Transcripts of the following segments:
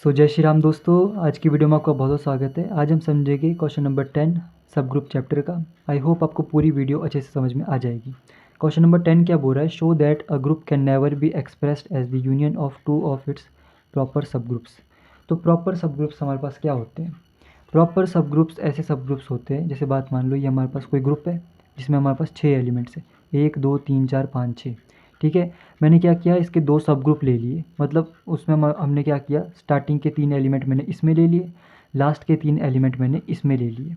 जय श्री राम दोस्तों। आज की वीडियो में आपका बहुत बहुत स्वागत है। आज हम समझेंगे क्वेश्चन नंबर 10 सब ग्रुप चैप्टर का। आई होप आपको पूरी वीडियो अच्छे से समझ में आ जाएगी। क्वेश्चन नंबर 10 क्या बोल रहा है? Show that a group can never be expressed as the union of two of its proper सब ग्रुप्स। तो प्रॉपर सब ग्रुप्स हमारे पास क्या होते हैं? प्रॉपर सब ग्रुप्स ऐसे सब ग्रुप्स होते हैं, जैसे बात मान लो ये हमारे पास कोई ग्रुप है जिसमें हमारे पास 6 एलिमेंट्स हैं, 1 2 3 4 5 6। ठीक है, मैंने क्या किया, इसके 2 सब ग्रुप ले लिए। मतलब उसमें हमने क्या किया, स्टार्टिंग के 3 एलिमेंट मैंने इसमें ले लिए, लास्ट के 3 एलिमेंट मैंने इसमें ले लिए।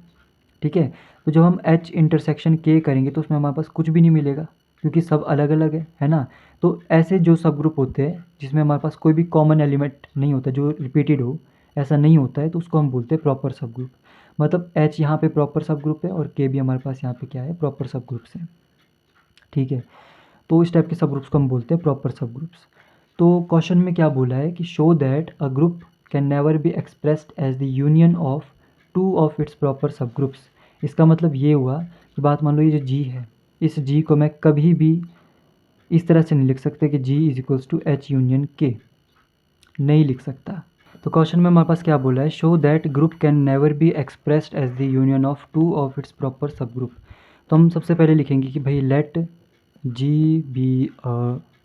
ठीक है, तो जब हम H इंटरसेक्शन K करेंगे तो उसमें हमारे पास कुछ भी नहीं मिलेगा, क्योंकि सब अलग अलग है ना। तो ऐसे जो सब ग्रुप होते हैं जिसमें हमारे पास कोई भी कॉमन एलिमेंट नहीं होता, जो रिपीटेड हो, ऐसा नहीं होता है, तो उसको हम बोलते हैं प्रॉपर सब ग्रुप। मतलब H यहाँ पे प्रॉपर सब ग्रुप है और K भी हमारे पास यहाँ पे क्या है, प्रॉपर सब ग्रुप्स है। ठीक है, तो इस टाइप के सब ग्रुप्स को हम बोलते हैं प्रॉपर सब ग्रुप्स। तो क्वेश्चन में क्या बोला है कि show that a group can never be expressed as the union of two of its proper सब ग्रुप्स। इसका मतलब ये हुआ कि बात मान लो ये जो जी है, इस जी को मैं कभी भी इस तरह से नहीं लिख सकते कि G is equals to H union के, नहीं लिख सकता। तो क्वेश्चन में हमारे पास क्या बोला है? Show that group can never be expressed as the union of two of its proper subgroup. तो हम सबसे पहले लिखेंगे कि भाई let G be a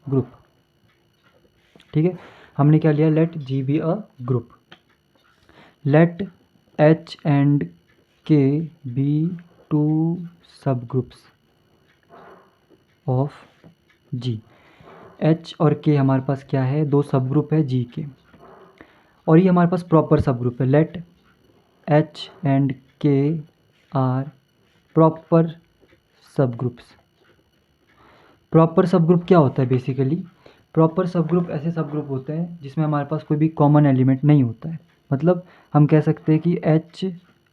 group. ठीक है, हमने क्या लिया, let G be a group. Let H and K be two subgroups of G. H और के हमारे पास क्या है, 2 सब ग्रुप है जी के, और ये हमारे पास प्रॉपर सब ग्रुप है। लेट एच एंड के आर प्रॉपर सब ग्रुप्स। प्रॉपर सब ग्रुप क्या होता है बेसिकली? प्रॉपर सब ग्रुप ऐसे सब ग्रुप होते हैं जिसमें हमारे पास कोई भी कॉमन एलिमेंट नहीं होता है। मतलब हम कह सकते हैं कि एच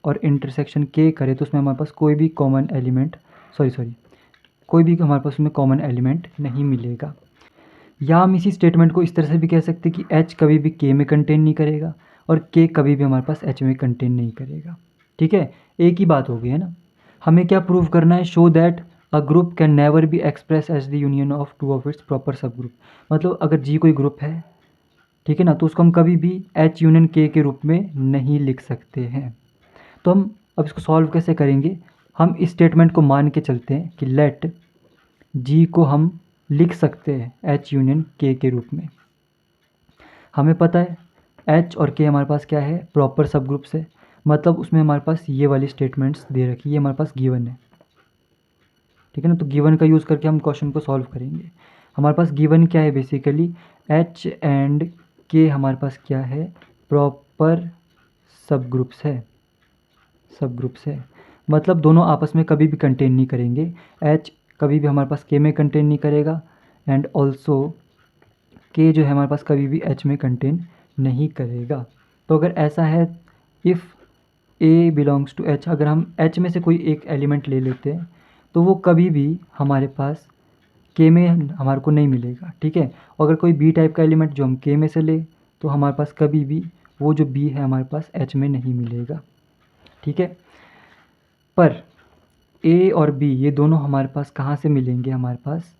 और इंटरसेक्शन के करें तो उसमें हमारे पास कोई भी कॉमन एलिमेंट कोई भी हमारे पास उसमें कॉमन एलिमेंट नहीं मिलेगा। या हम इसी स्टेटमेंट को इस तरह से भी कह सकते हैं कि एच कभी भी के में कंटेन नहीं करेगा और के कभी भी हमारे पास एच में कंटेन नहीं करेगा। ठीक है, एक ही बात हो गई है ना। हमें क्या प्रूव करना है? Show that a group can never be express as the union of two of its proper subgroup. मतलब अगर जी कोई ग्रुप है, ठीक है ना, तो उसको हम कभी भी एच यूनियन के रूप में नहीं लिख सकते हैं। तो हम अब इसको सॉल्व कैसे करेंगे? हम इस स्टेटमेंट को मान के चलते हैं कि लेट जी को हम लिख सकते हैं एच यूनियन के रूप में। हमें पता है एच और के हमारे पास क्या है, प्रॉपर सब ग्रुप्स है। मतलब उसमें हमारे पास ये वाली स्टेटमेंट्स दे रखी है, ये हमारे पास गिवन है। ठीक है ना, तो गिवन का यूज़ करके हम क्वेश्चन को सॉल्व करेंगे। हमारे पास गिवन क्या है बेसिकली, एच एंड के हमारे पास क्या है, प्रॉपर सब ग्रुप्स है। सब ग्रुप्स है मतलब दोनों आपस में कभी भी कंटेन नहीं करेंगे। एच कभी भी हमारे पास के में कंटेन नहीं करेगा, एंड ऑल्सो के जो है हमारे पास कभी भी एच में कंटेन नहीं करेगा। तो अगर ऐसा है, if A belongs to H, अगर हम एच में से कोई एक एलिमेंट ले लेते हैं तो वो कभी भी हमारे पास के में हमारे को नहीं मिलेगा। ठीक है, अगर कोई बी टाइप का एलिमेंट जो हम के में से ले तो हमारे पास कभी भी वो जो बी है हमारे पास एच में नहीं मिलेगा। ठीक है, पर ए और बी ये दोनों हमारे पास कहाँ से मिलेंगे? हमारे पास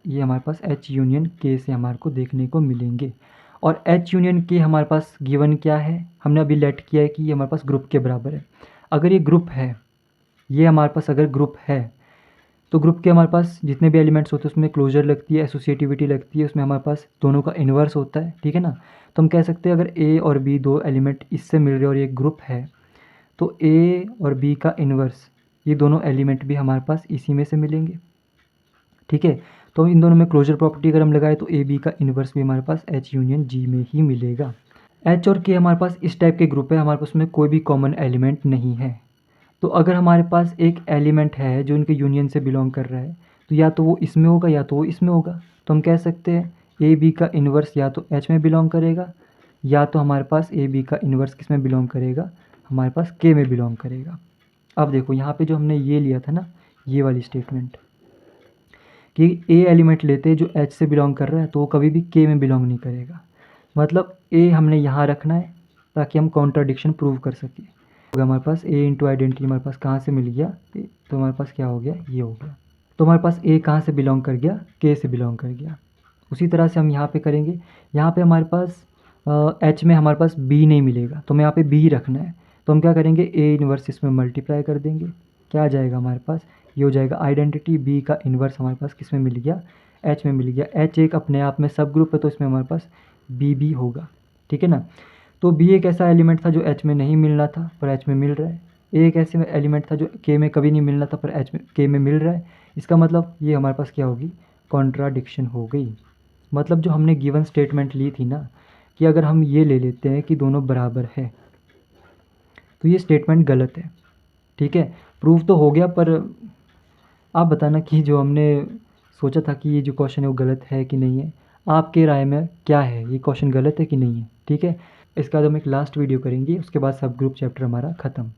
ये हमारे पास एच यूनियन के से हमारे को देखने को मिलेंगे। और एच यूनियन के हमारे पास गिवन क्या है, हमने अभी लेट किया है कि ये हमारे पास ग्रुप के बराबर है। अगर ये ग्रुप है, ये हमारे पास अगर ग्रुप है तो ग्रुप के हमारे पास जितने भी एलिमेंट्स होते हैं उसमें क्लोजर लगती है, एसोसिएटिविटी लगती है, उसमें हमारे पास दोनों का इन्वर्स होता है। ठीक है ना, तो हम कह सकते हैं अगर ए और बी 2 एलिमेंट इससे मिल रहे हैं और ये ग्रुप है तो ए और बी का इन्वर्स, ये दोनों एलिमेंट भी हमारे पास इसी में से मिलेंगे। ठीक है, तो इन दोनों में क्लोजर प्रॉपर्टी अगर हम लगाए तो ए बी का इन्वर्स भी हमारे पास एच यूनियन जी में ही मिलेगा। एच और के हमारे पास इस टाइप के ग्रुप है, हमारे पास में कोई भी कॉमन एलिमेंट नहीं है। तो अगर हमारे पास एक एलिमेंट है जो इनके यूनियन से बिलोंग कर रहा है तो या तो वो इसमें होगा या तो वो इसमें होगा। तो हम कह सकते हैं ए बी का इन्वर्स या तो एच में बिलोंग करेगा या तो हमारे पास ए बी का इन्वर्स किस में बिलोंग करेगा, हमारे पास के में बिलोंग करेगा। अब देखो यहाँ पे जो हमने ये लिया था ना, ये वाली स्टेटमेंट कि ए एलिमेंट लेते जो एच से बिलोंग कर रहा है तो वो कभी भी के में बिलोंग नहीं करेगा। मतलब ए हमने यहाँ रखना है ताकि हम कॉन्ट्राडिक्शन प्रूव कर सकें। हमारे पास ए इंटू आइडेंटिटी हमारे पास कहाँ से मिल गया, तो हमारे पास क्या हो गया, ये हो गया। तो हमारे पास ए कहाँ से बिलोंग कर गया, के से बिलोंग कर गया। उसी तरह से हम यहाँ पे करेंगे। यहाँ पे हमारे पास एच में हमारे पास बी नहीं मिलेगा, तो हमें यहाँ पे बी रखना है। तो हम क्या करेंगे, ए इन्वर्स इसमें मल्टीप्लाई कर देंगे। क्या आ जाएगा हमारे पास, ये हो जाएगा आइडेंटिटी बी का इन्वर्स हमारे पास किस में मिल गया, एच में मिल गया। एच एक अपने आप में सब ग्रुप है, तो इसमें हमारे पास बी भी होगा, ठीक है ना। तो बी एक ऐसा एलिमेंट था जो एच में नहीं मिलना था पर एच में मिल रहा है। ए एक ऐसे एलिमेंट था जो के में कभी नहीं मिलना था पर एच में के में मिल रहा है। इसका मतलब ये हमारे पास क्या होगी, कॉन्ट्राडिक्शन हो गई। मतलब जो हमने गिवन स्टेटमेंट ली थी ना, कि अगर हम ये ले लेते हैं कि दोनों बराबर है, तो ये स्टेटमेंट गलत है, ठीक है। प्रूफ तो हो गया, पर आप बताना कि जो हमने सोचा था कि ये जो क्वेश्चन है वो गलत है कि नहीं है। आपके राय में क्या है, ये क्वेश्चन गलत है कि नहीं है, ठीक है। इसके बाद हम एक लास्ट वीडियो करेंगे, उसके बाद सब ग्रुप चैप्टर हमारा ख़त्म।